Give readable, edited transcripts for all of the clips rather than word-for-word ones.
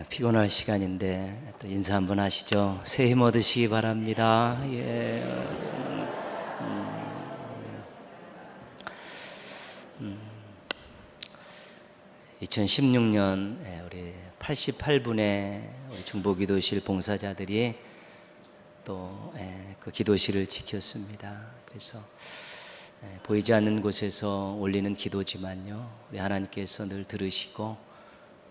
피곤할 시간인데 또 인사 한번 하시죠. 새해 힘 얻으시기 바랍니다. 예. 2016년 우리 88분의 우리 중보기도실 봉사자들이 또 그 기도실을 지켰습니다. 그래서 보이지 않는 곳에서 올리는 기도지만요, 우리 하나님께서 늘 들으시고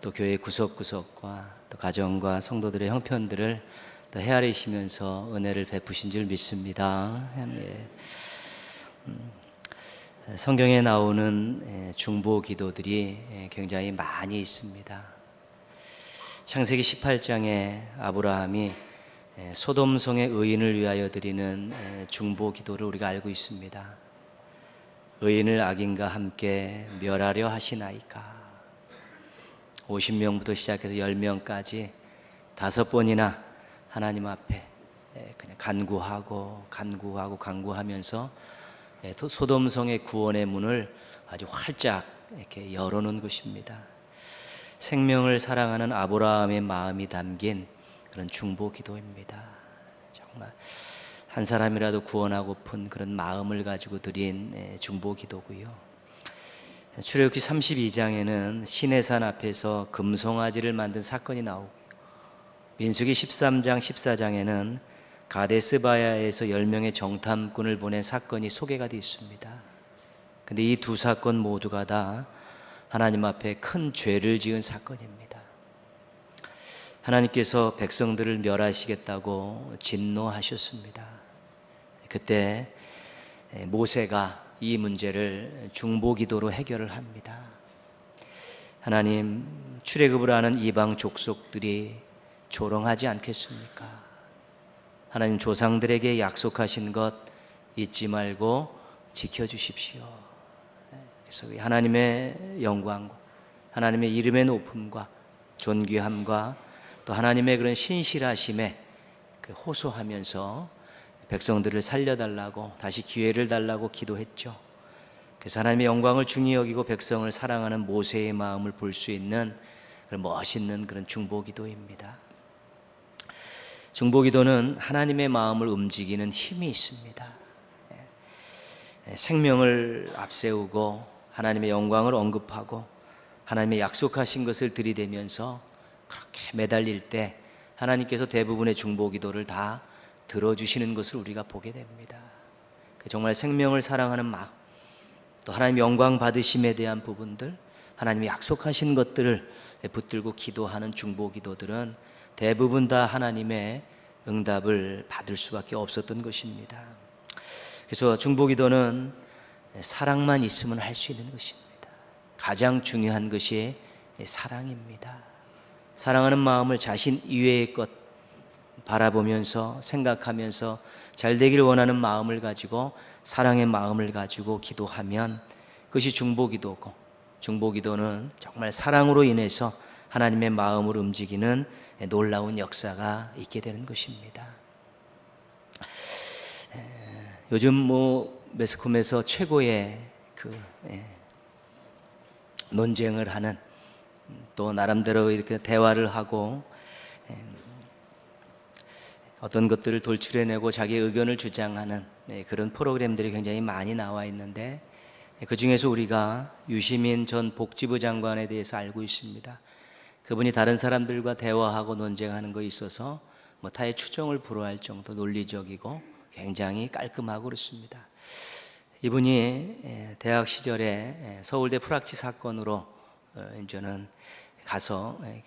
또 교회 구석구석과 또 가정과 성도들의 형편들을 또 헤아리시면서 은혜를 베푸신 줄 믿습니다. 성경에 나오는 중보 기도들이 굉장히 많이 있습니다. 창세기 18장에 아브라함이 소돔성의 의인을 위하여 드리는 중보 기도를 우리가 알고 있습니다. 의인을 악인과 함께 멸하려 하시나이까. 50명부터 시작해서 10명까지 5번이나 하나님 앞에 그냥 간구하면서 또 소돔성의 구원의 문을 아주 활짝 이렇게 열어놓은 것입니다. 생명을 사랑하는 아브라함의 마음이 담긴 그런 중보 기도입니다. 정말 한 사람이라도 구원하고픈 그런 마음을 가지고 드린 중보 기도고요. 출애굽기 32장에는 시내산 앞에서 금송아지를 만든 사건이 나오고요. 민수기 13장 14장에는 가데스바야에서 10명의 정탐꾼을 보낸 사건이 소개가 되어 있습니다. 그런데 이 두 사건 모두가 다 하나님 앞에 큰 죄를 지은 사건입니다. 하나님께서 백성들을 멸하시겠다고 진노하셨습니다. 그때 모세가 이 문제를 중보기도로 해결을 합니다. 하나님, 출애굽을 하는 이방 족속들이 조롱하지 않겠습니까? 하나님, 조상들에게 약속하신 것 잊지 말고 지켜주십시오. 그래서 하나님의 영광과 하나님의 이름의 높음과 존귀함과 또 하나님의 그런 신실하심에 호소하면서 백성들을 살려달라고, 다시 기회를 달라고 기도했죠. 그래서 하나님의 영광을 중히 여기고 백성을 사랑하는 모세의 마음을 볼 수 있는 그런 멋있는 그런 중보기도입니다. 중보기도는 하나님의 마음을 움직이는 힘이 있습니다. 생명을 앞세우고 하나님의 영광을 언급하고 하나님의 약속하신 것을 들이대면서 그렇게 매달릴 때 하나님께서 대부분의 중보기도를 다 들어주시는 것을 우리가 보게 됩니다. 정말 생명을 사랑하는 마음, 또 하나님 영광 받으심에 대한 부분들, 하나님이 약속하신 것들을 붙들고 기도하는 중보기도들은 대부분 다 하나님의 응답을 받을 수밖에 없었던 것입니다. 그래서 중보기도는 사랑만 있으면 할 수 있는 것입니다. 가장 중요한 것이 사랑입니다. 사랑하는 마음을 자신 이외의 것 바라보면서 생각하면서 잘 되기를 원하는 마음을 가지고, 사랑의 마음을 가지고 기도하면 그것이 중보기도고, 중보기도는 정말 사랑으로 인해서 하나님의 마음을 움직이는 놀라운 역사가 있게 되는 것입니다. 요즘 매스컴에서 최고의 논쟁을 하는, 또 나름대로 이렇게 대화를 하고 어떤 것들을 돌출해내고 자기 의견을 주장하는 그런 프로그램들이 굉장히 많이 나와 있는데, 그 중에서 우리가 유시민 전 복지부 장관에 대해서 알고 있습니다. 그분이 다른 사람들과 대화하고 논쟁하는 것에 있어서 타의 추종을 불허할 정도 논리적이고 굉장히 깔끔하고 그렇습니다. 이분이 대학 시절에 서울대 프락치 사건으로 이제는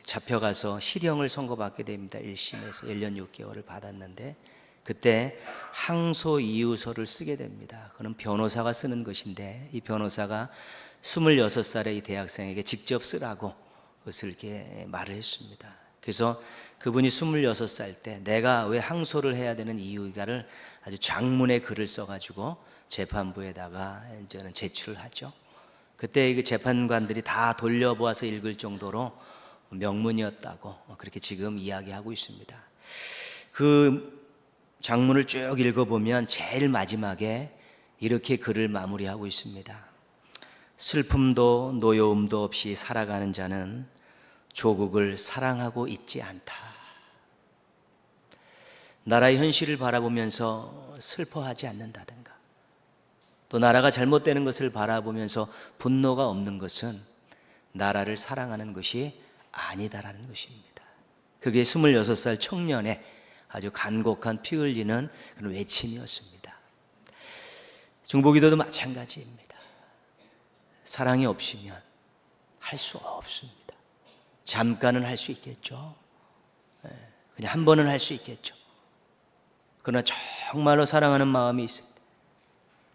잡혀가서 실형을 선고받게 됩니다. 1심에서 1년 6개월을 받았는데, 그때 항소 이유서를 쓰게 됩니다. 그는 변호사가 쓰는 것인데, 이 변호사가 26살의 이 대학생에게 직접 쓰라고 그것을 이렇게 말을 했습니다. 그래서 그분이 26살 때 내가 왜 항소를 해야 되는 이유가를 아주 장문의 글을 써가지고 재판부에다가 이제는 제출을 하죠. 그때 그 재판관들이 다 돌려보아서 읽을 정도로 명문이었다고 그렇게 지금 이야기하고 있습니다. 그 장문을 쭉 읽어보면 제일 마지막에 이렇게 글을 마무리하고 있습니다. 슬픔도 노여움도 없이 살아가는 자는 조국을 사랑하고 있지 않다. 나라의 현실을 바라보면서 슬퍼하지 않는다든가, 또 나라가 잘못되는 것을 바라보면서 분노가 없는 것은 나라를 사랑하는 것이 아니다라는 것입니다. 그게 26살 청년의 아주 간곡한 피 흘리는 그런 외침이었습니다. 중보기도도 마찬가지입니다. 사랑이 없으면 할 수 없습니다. 잠깐은 할 수 있겠죠. 그냥 한 번은 할 수 있겠죠. 그러나 정말로 사랑하는 마음이 있을 때,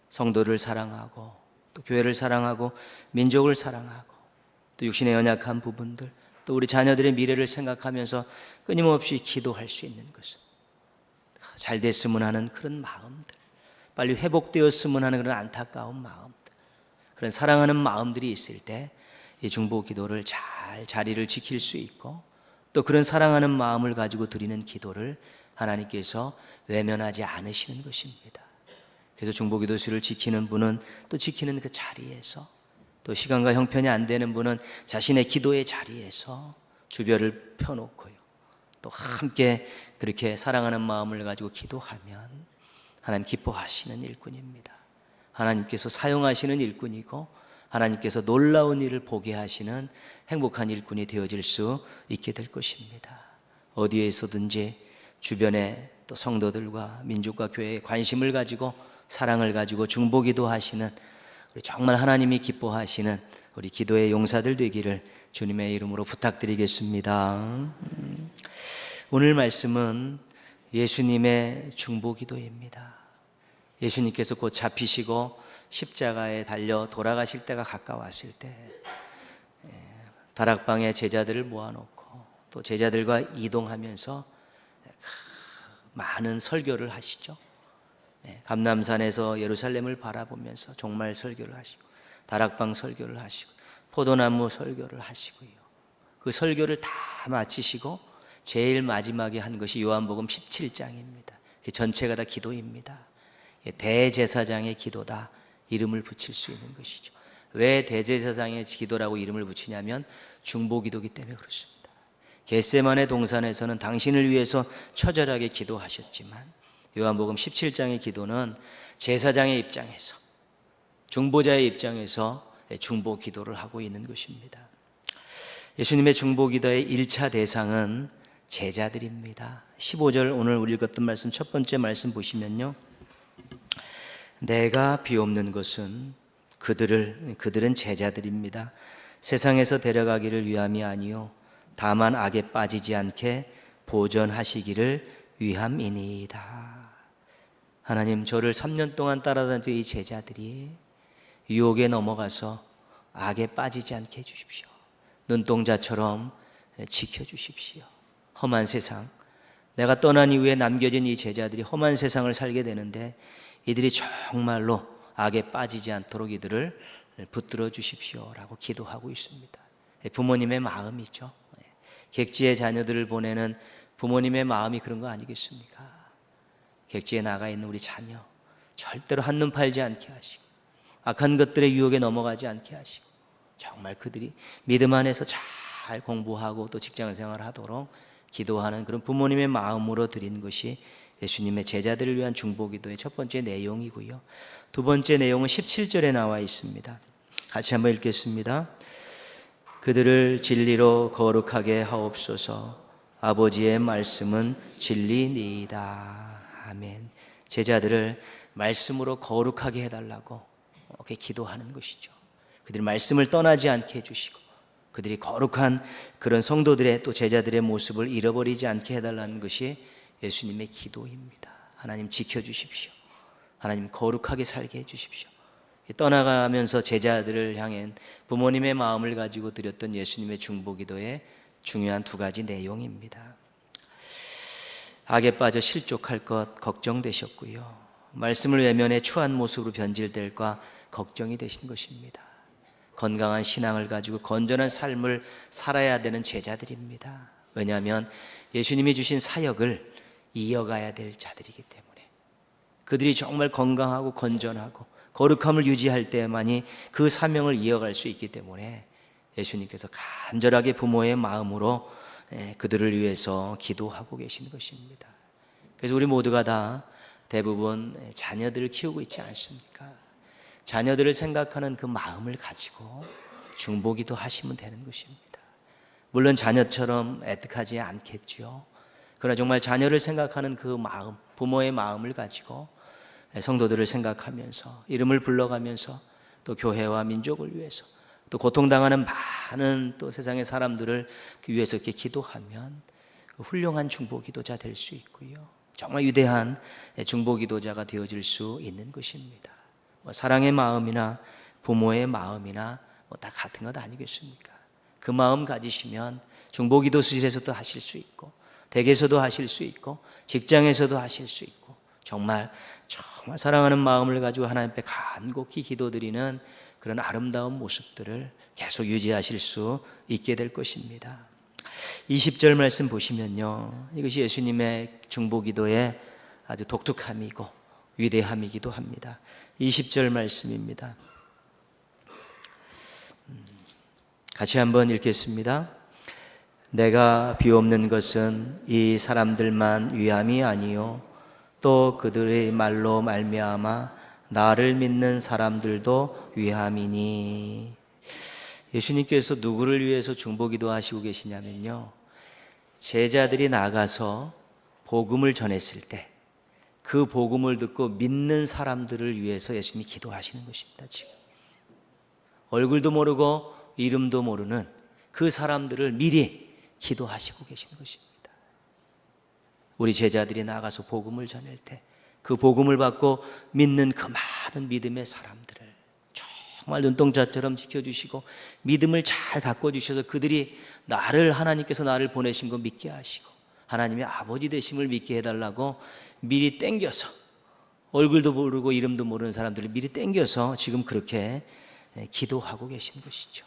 성도를 사랑하고 또 교회를 사랑하고 민족을 사랑하고 또 육신의 연약한 부분들, 또 우리 자녀들의 미래를 생각하면서 끊임없이 기도할 수 있는 것은, 잘 됐으면 하는 그런 마음들, 빨리 회복되었으면 하는 그런 안타까운 마음들, 그런 사랑하는 마음들이 있을 때 이 중보 기도를 잘 자리를 지킬 수 있고, 또 그런 사랑하는 마음을 가지고 드리는 기도를 하나님께서 외면하지 않으시는 것입니다. 그래서 중보 기도 수를 지키는 분은 또 지키는 그 자리에서, 또 시간과 형편이 안 되는 분은 자신의 기도의 자리에서 주별을 펴놓고요, 또 함께 그렇게 사랑하는 마음을 가지고 기도하면 하나님 기뻐하시는 일꾼입니다. 하나님께서 사용하시는 일꾼이고, 하나님께서 놀라운 일을 보게 하시는 행복한 일꾼이 되어질 수 있게 될 것입니다. 어디에서든지 주변에 또 성도들과 민족과 교회에 관심을 가지고 사랑을 가지고 중보기도 하시는, 우리 정말 하나님이 기뻐하시는 우리 기도의 용사들 되기를 주님의 이름으로 부탁드리겠습니다. 오늘 말씀은 예수님의 중보기도입니다. 예수님께서 곧 잡히시고 십자가에 달려 돌아가실 때가 가까웠을 때 다락방에 제자들을 모아놓고 또 제자들과 이동하면서 많은 설교를 하시죠. 감람산에서 예루살렘을 바라보면서 종말 설교를 하시고, 다락방 설교를 하시고, 포도나무 설교를 하시고요. 그 설교를 다 마치시고 제일 마지막에 한 것이 요한복음 17장입니다. 그 전체가 다 기도입니다. 대제사장의 기도다, 이름을 붙일 수 있는 것이죠. 왜 대제사장의 기도라고 이름을 붙이냐면 중보기도이기 때문에 그렇습니다. 겟세마네 동산에서는 당신을 위해서 처절하게 기도하셨지만 요한복음 17장의 기도는 제사장의 입장에서, 중보자의 입장에서 중보기도를 하고 있는 것입니다. 예수님의 중보기도의 1차 대상은 제자들입니다. 15절 오늘 우리 읽었던 말씀, 첫 번째 말씀 보시면요, 내가 비옵는 것은 그들은 제자들입니다. 세상에서 데려가기를 위함이 아니요 다만 악에 빠지지 않게 보전하시기를 위함이니이다. 하나님, 저를 3년 동안 따라다니던 이 제자들이 유혹에 넘어가서 악에 빠지지 않게 해주십시오. 눈동자처럼 지켜주십시오. 험한 세상, 내가 떠난 이후에 남겨진 이 제자들이 험한 세상을 살게 되는데 이들이 정말로 악에 빠지지 않도록 이들을 붙들어 주십시오라고 기도하고 있습니다. 부모님의 마음이죠. 객지에 자녀들을 보내는 부모님의 마음이 그런 거 아니겠습니까? 객지에 나가 있는 우리 자녀 절대로 한눈 팔지 않게 하시고, 악한 것들의 유혹에 넘어가지 않게 하시고, 정말 그들이 믿음 안에서 잘 공부하고 또 직장생활을 하도록 기도하는 그런 부모님의 마음으로 드린 것이 예수님의 제자들을 위한 중보기도의 첫 번째 내용이고요. 두 번째 내용은 17절에 나와 있습니다. 같이 한번 읽겠습니다. 그들을 진리로 거룩하게 하옵소서. 아버지의 말씀은 진리니이다. 아멘. 제자들을 말씀으로 거룩하게 해달라고 이렇게 기도하는 것이죠. 그들이 말씀을 떠나지 않게 해주시고, 그들이 거룩한 그런 성도들의 또 제자들의 모습을 잃어버리지 않게 해달라는 것이 예수님의 기도입니다. 하나님 지켜주십시오. 하나님 거룩하게 살게 해주십시오. 떠나가면서 제자들을 향한 부모님의 마음을 가지고 드렸던 예수님의 중보기도의 중요한 두 가지 내용입니다. 악에 빠져 실족할 것 걱정되셨고요, 말씀을 외면해 추한 모습으로 변질될까 걱정이 되신 것입니다. 건강한 신앙을 가지고 건전한 삶을 살아야 되는 제자들입니다. 왜냐하면 예수님이 주신 사역을 이어가야 될 자들이기 때문에, 그들이 정말 건강하고 건전하고 거룩함을 유지할 때만이 그 사명을 이어갈 수 있기 때문에 예수님께서 간절하게 부모의 마음으로 그들을 위해서 기도하고 계신 것입니다. 그래서 우리 모두가 다 대부분 자녀들을 키우고 있지 않습니까? 자녀들을 생각하는 그 마음을 가지고 중보기도 하시면 되는 것입니다. 물론 자녀처럼 애틋하지 않겠죠. 그러나 정말 자녀를 생각하는 그 마음, 부모의 마음을 가지고 성도들을 생각하면서 이름을 불러가면서 또 교회와 민족을 위해서 또 고통당하는 많은 또 세상의 사람들을 그 위해서 이렇게 기도하면 훌륭한 중보기도자 될 수 있고요. 정말 위대한 중보기도자가 되어질 수 있는 것입니다. 사랑의 마음이나 부모의 마음이나 다 같은 것 아니겠습니까? 그 마음 가지시면 중보기도실에서도 하실 수 있고 댁에서도 하실 수 있고 직장에서도 하실 수 있고 정말 사랑하는 마음을 가지고 하나님 앞에 간곡히 기도드리는 그런 아름다운 모습들을 계속 유지하실 수 있게 될 것입니다. 20절 말씀 보시면요, 이것이 예수님의 중보기도의 아주 독특함이고 위대함이기도 합니다. 20절 말씀입니다. 같이 한번 읽겠습니다. 내가 비옵는 것은 이 사람들만 위함이 아니요 또 그들의 말로 말미암아 나를 믿는 사람들도 위함이니. 예수님께서 누구를 위해서 중보기도 하시고 계시냐면요, 제자들이 나가서 복음을 전했을 때 그 복음을 듣고 믿는 사람들을 위해서 예수님이 기도하시는 것입니다. 지금 얼굴도 모르고 이름도 모르는 그 사람들을 미리 기도하시고 계시는 것입니다. 우리 제자들이 나가서 복음을 전할 때 그 복음을 받고 믿는 그 많은 믿음의 사람들을 정말 눈동자처럼 지켜주시고 믿음을 잘 가꿔주셔서 그들이 하나님께서 나를 보내신 거 믿게 하시고 하나님의 아버지 되심을 믿게 해달라고 미리 땡겨서, 얼굴도 모르고 이름도 모르는 사람들을 미리 땡겨서 지금 그렇게 기도하고 계신 것이죠.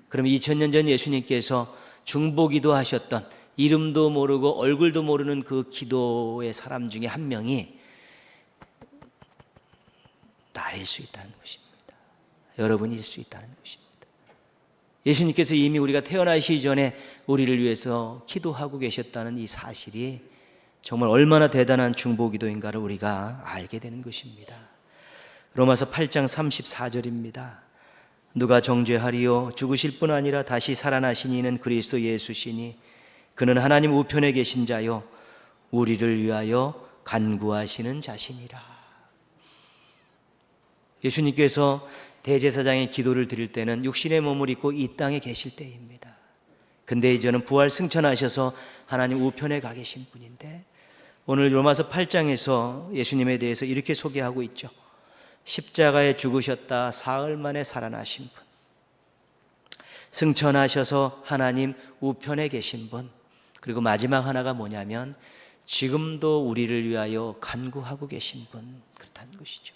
그럼 2000년 전 예수님께서 중보기도 하셨던 이름도 모르고 얼굴도 모르는 그 기도의 사람 중에 한 명이 나일 수 있다는 것입니다. 여러분일 수 있다는 것입니다. 예수님께서 이미 우리가 태어나시기 전에 우리를 위해서 기도하고 계셨다는 이 사실이 정말 얼마나 대단한 중보기도인가를 우리가 알게 되는 것입니다. 로마서 8장 34절입니다. 누가 정죄하리요? 죽으실 뿐 아니라 다시 살아나신 이는 그리스도 예수시니 그는 하나님 우편에 계신 자요 우리를 위하여 간구하시는 자신이라. 예수님께서 대제사장의 기도를 드릴 때는 육신의 몸을 입고 이 땅에 계실 때입니다. 근데 이제는 부활 승천하셔서 하나님 우편에 가 계신 분인데 오늘 로마서 8장에서 예수님에 대해서 이렇게 소개하고 있죠. 십자가에 죽으셨다 사흘 만에 살아나신 분, 승천하셔서 하나님 우편에 계신 분, 그리고 마지막 하나가 뭐냐면 지금도 우리를 위하여 간구하고 계신 분, 그렇다는 것이죠.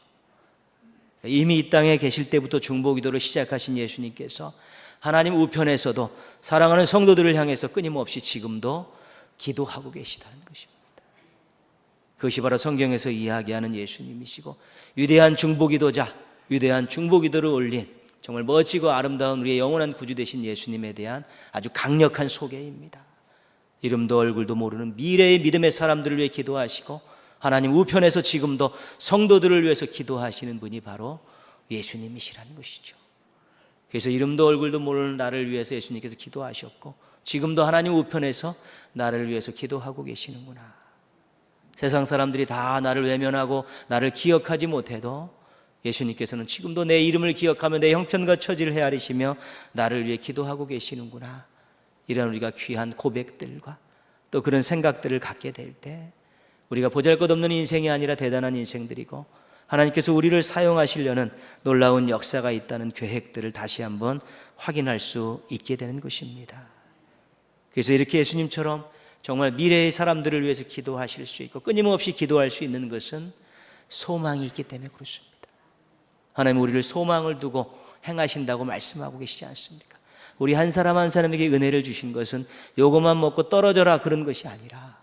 이미 이 땅에 계실 때부터 중보기도를 시작하신 예수님께서 하나님 우편에서도 사랑하는 성도들을 향해서 끊임없이 지금도 기도하고 계시다는 것입니다. 그것이 바로 성경에서 이야기하는 예수님이시고 위대한 중보기도자, 위대한 중보기도를 올린 정말 멋지고 아름다운 우리의 영원한 구주 되신 예수님에 대한 아주 강력한 소개입니다. 이름도 얼굴도 모르는 미래의 믿음의 사람들을 위해 기도하시고 하나님 우편에서 지금도 성도들을 위해서 기도하시는 분이 바로 예수님이시라는 것이죠. 그래서 이름도 얼굴도 모르는 나를 위해서 예수님께서 기도하셨고 지금도 하나님 우편에서 나를 위해서 기도하고 계시는구나. 세상 사람들이 다 나를 외면하고 나를 기억하지 못해도 예수님께서는 지금도 내 이름을 기억하며 내 형편과 처지를 헤아리시며 나를 위해 기도하고 계시는구나. 이런 우리가 귀한 고백들과 또 그런 생각들을 갖게 될 때 우리가 보잘것없는 인생이 아니라 대단한 인생들이고 하나님께서 우리를 사용하시려는 놀라운 역사가 있다는 계획들을 다시 한번 확인할 수 있게 되는 것입니다. 그래서 이렇게 예수님처럼 정말 미래의 사람들을 위해서 기도하실 수 있고 끊임없이 기도할 수 있는 것은 소망이 있기 때문에 그렇습니다. 하나님 우리를 소망을 두고 행하신다고 말씀하고 계시지 않습니까? 우리 한 사람 한 사람에게 은혜를 주신 것은 요것만 먹고 떨어져라 그런 것이 아니라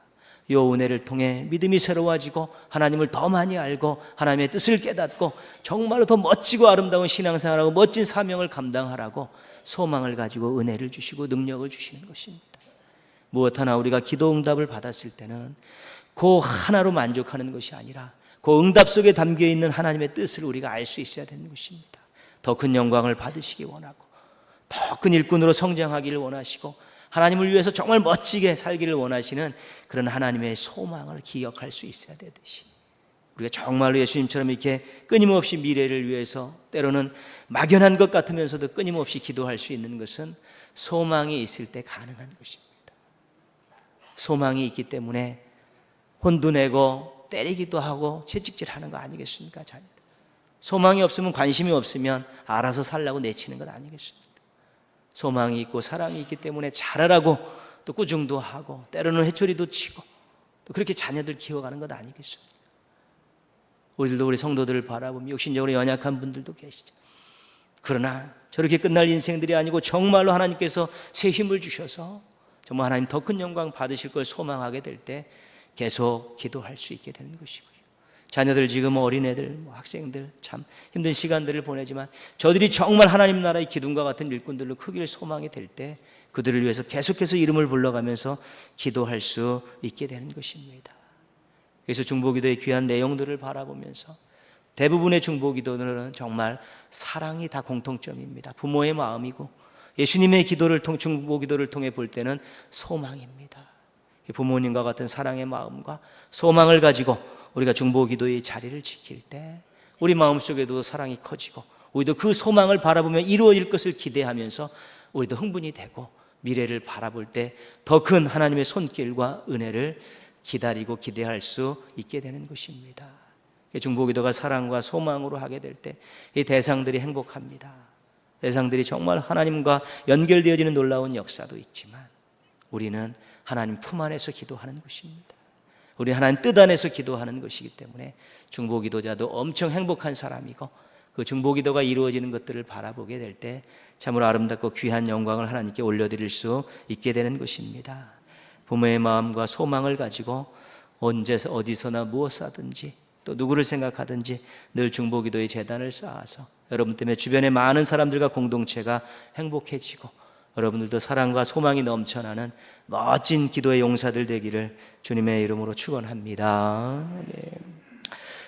요 은혜를 통해 믿음이 새로워지고 하나님을 더 많이 알고 하나님의 뜻을 깨닫고 정말로 더 멋지고 아름다운 신앙생활하고 멋진 사명을 감당하라고 소망을 가지고 은혜를 주시고 능력을 주시는 것입니다. 무엇 하나 우리가 기도 응답을 받았을 때는 그 하나로 만족하는 것이 아니라 그 응답 속에 담겨있는 하나님의 뜻을 우리가 알 수 있어야 되는 것입니다. 더 큰 영광을 받으시기 원하고 더 큰 일꾼으로 성장하기를 원하시고 하나님을 위해서 정말 멋지게 살기를 원하시는 그런 하나님의 소망을 기억할 수 있어야 되듯이 우리가 정말로 예수님처럼 이렇게 끊임없이 미래를 위해서 때로는 막연한 것 같으면서도 끊임없이 기도할 수 있는 것은 소망이 있을 때 가능한 것입니다. 소망이 있기 때문에 혼도 내고 때리기도 하고 채찍질하는 거 아니겠습니까? 자녀들. 소망이 없으면 관심이 없으면 알아서 살라고 내치는 것 아니겠습니까? 소망이 있고 사랑이 있기 때문에 잘하라고 또 꾸중도 하고 때로는 회초리도 치고 또 그렇게 자녀들 키워가는 것 아니겠습니까? 우리들도 우리 성도들을 바라보면 육신적으로 연약한 분들도 계시죠. 그러나 저렇게 끝날 인생들이 아니고 정말로 하나님께서 새 힘을 주셔서 정말 하나님 더 큰 영광 받으실 걸 소망하게 될 때 계속 기도할 수 있게 되는 것이고요. 자녀들 지금 어린애들, 학생들 참 힘든 시간들을 보내지만 저들이 정말 하나님 나라의 기둥과 같은 일꾼들로 크기를 소망이 될 때 그들을 위해서 계속해서 이름을 불러가면서 기도할 수 있게 되는 것입니다. 그래서 중보기도의 귀한 내용들을 바라보면서 대부분의 중보기도는 정말 사랑이 다 공통점입니다. 부모의 마음이고 예수님의 기도를 중보기도를 통해 볼 때는 소망입니다. 부모님과 같은 사랑의 마음과 소망을 가지고 우리가 중보기도의 자리를 지킬 때 우리 마음속에도 사랑이 커지고 우리도 그 소망을 바라보며 이루어질 것을 기대하면서 우리도 흥분이 되고 미래를 바라볼 때 더 큰 하나님의 손길과 은혜를 기다리고 기대할 수 있게 되는 것입니다. 중보기도가 사랑과 소망으로 하게 될 때 이 대상들이 행복합니다. 대상들이 정말 하나님과 연결되어지는 놀라운 역사도 있지만 우리는 하나님 품 안에서 기도하는 것입니다. 우리 하나님 뜻 안에서 기도하는 것이기 때문에 중보기도자도 엄청 행복한 사람이고 그 중보기도가 이루어지는 것들을 바라보게 될 때 참으로 아름답고 귀한 영광을 하나님께 올려드릴 수 있게 되는 것입니다. 부모의 마음과 소망을 가지고 언제 어디서나 무엇하든지 또 누구를 생각하든지 늘 중보기도의 재단을 쌓아서 여러분 때문에 주변의 많은 사람들과 공동체가 행복해지고 여러분들도 사랑과 소망이 넘쳐나는 멋진 기도의 용사들 되기를 주님의 이름으로 축원합니다.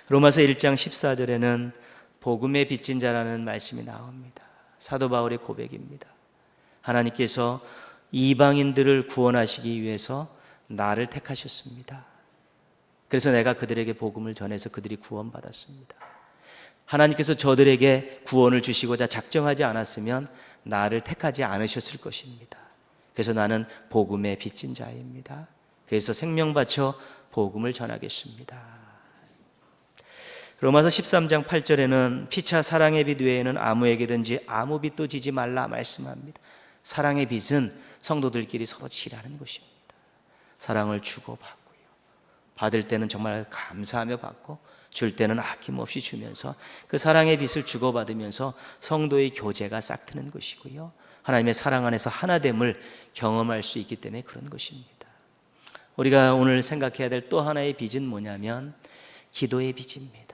로마서 1장 14절에는 복음의 빚진 자라는 말씀이 나옵니다. 사도 바울의 고백입니다. 하나님께서 이방인들을 구원하시기 위해서 나를 택하셨습니다. 그래서 내가 그들에게 복음을 전해서 그들이 구원받았습니다. 하나님께서 저들에게 구원을 주시고자 작정하지 않았으면 나를 택하지 않으셨을 것입니다. 그래서 나는 복음의 빚진 자입니다. 그래서 생명 바쳐 복음을 전하겠습니다. 로마서 13장 8절에는 피차 사랑의 빚 외에는 아무에게든지 아무 빚도 지지 말라 말씀합니다. 사랑의 빚은 성도들끼리 서로 지라는 것입니다. 사랑을 주고받고요. 받을 때는 정말 감사하며 받고 줄 때는 아낌없이 주면서 그 사랑의 빚을 주고받으면서 성도의 교제가 싹트는 것이고요. 하나님의 사랑 안에서 하나됨을 경험할 수 있기 때문에 그런 것입니다. 우리가 오늘 생각해야 될 또 하나의 빚은 뭐냐면 기도의 빚입니다.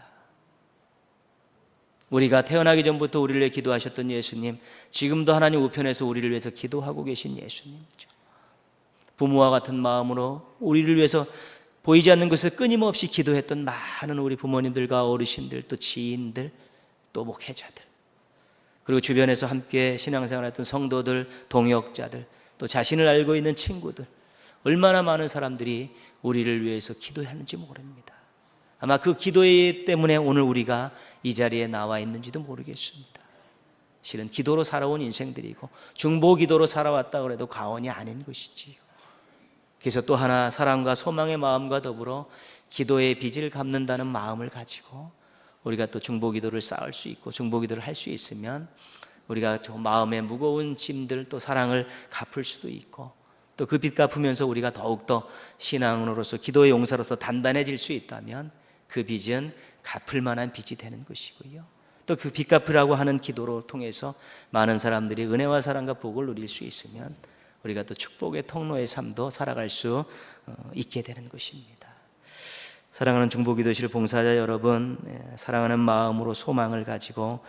우리가 태어나기 전부터 우리를 위해 기도하셨던 예수님, 지금도 하나님 우편에서 우리를 위해서 기도하고 계신 예수님이죠. 부모와 같은 마음으로 우리를 위해서 보이지 않는 것을 끊임없이 기도했던 많은 우리 부모님들과 어르신들, 또 지인들, 또 목회자들, 그리고 주변에서 함께 신앙생활했던 성도들, 동역자들, 또 자신을 알고 있는 친구들, 얼마나 많은 사람들이 우리를 위해서 기도했는지 모릅니다. 아마 그 기도 때문에 오늘 우리가 이 자리에 나와 있는지도 모르겠습니다. 실은 기도로 살아온 인생들이고 중보기도로 살아왔다고 해도 과언이 아닌 것이지요. 그래서 또 하나 사랑과 소망의 마음과 더불어 기도의 빚을 갚는다는 마음을 가지고 우리가 또 중보기도를 쌓을 수 있고 중보기도를 할 수 있으면 우리가 좀 마음의 무거운 짐들 또 사랑을 갚을 수도 있고 또 그 빚 갚으면서 우리가 더욱더 신앙으로서 기도의 용사로서 단단해질 수 있다면 그 빚은 갚을 만한 빚이 되는 것이고요. 또 그 빚 갚으라고 하는 기도로 통해서 많은 사람들이 은혜와 사랑과 복을 누릴 수 있으면 우리가 또 축복의 통로의 삶도 살아갈 수 있게 되는 것입니다. 사랑하는 중보기도실 봉사자 여러분, 사랑하는 마음으로 소망을 가지고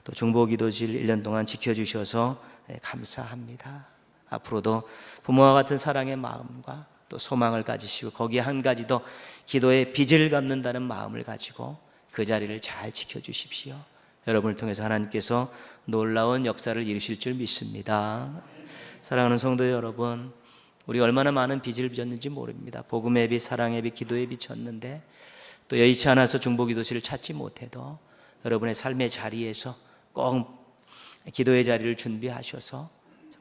또 중보기도실 1년 동안 지켜주셔서 감사합니다. 앞으로도 부모와 같은 사랑의 마음과 또 소망을 가지시고 거기에 한 가지 더 기도의 빚을 갚는다는 마음을 가지고 그 자리를 잘 지켜주십시오. 여러분을 통해서 하나님께서 놀라운 역사를 이루실 줄 믿습니다. 사랑하는 성도 여러분, 우리 얼마나 많은 빚을 졌는지 모릅니다. 복음의 빚, 사랑의 빚, 기도의 빚 졌는데 또 여의치 않아서 중보기도실을 찾지 못해도 여러분의 삶의 자리에서 꼭 기도의 자리를 준비하셔서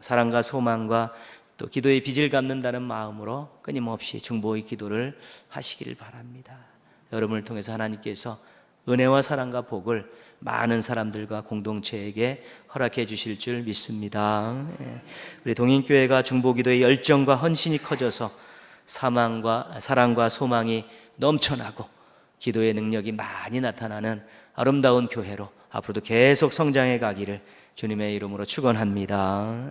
사랑과 소망과 또 기도의 빚을 갚는다는 마음으로 끊임없이 중보의 기도를 하시기를 바랍니다. 여러분을 통해서 하나님께서 은혜와 사랑과 복을 많은 사람들과 공동체에게 허락해 주실 줄 믿습니다. 우리 동인교회가 중보기도의 열정과 헌신이 커져서 사랑과 소망이 넘쳐나고 기도의 능력이 많이 나타나는 아름다운 교회로 앞으로도 계속 성장해 가기를 주님의 이름으로 축원합니다.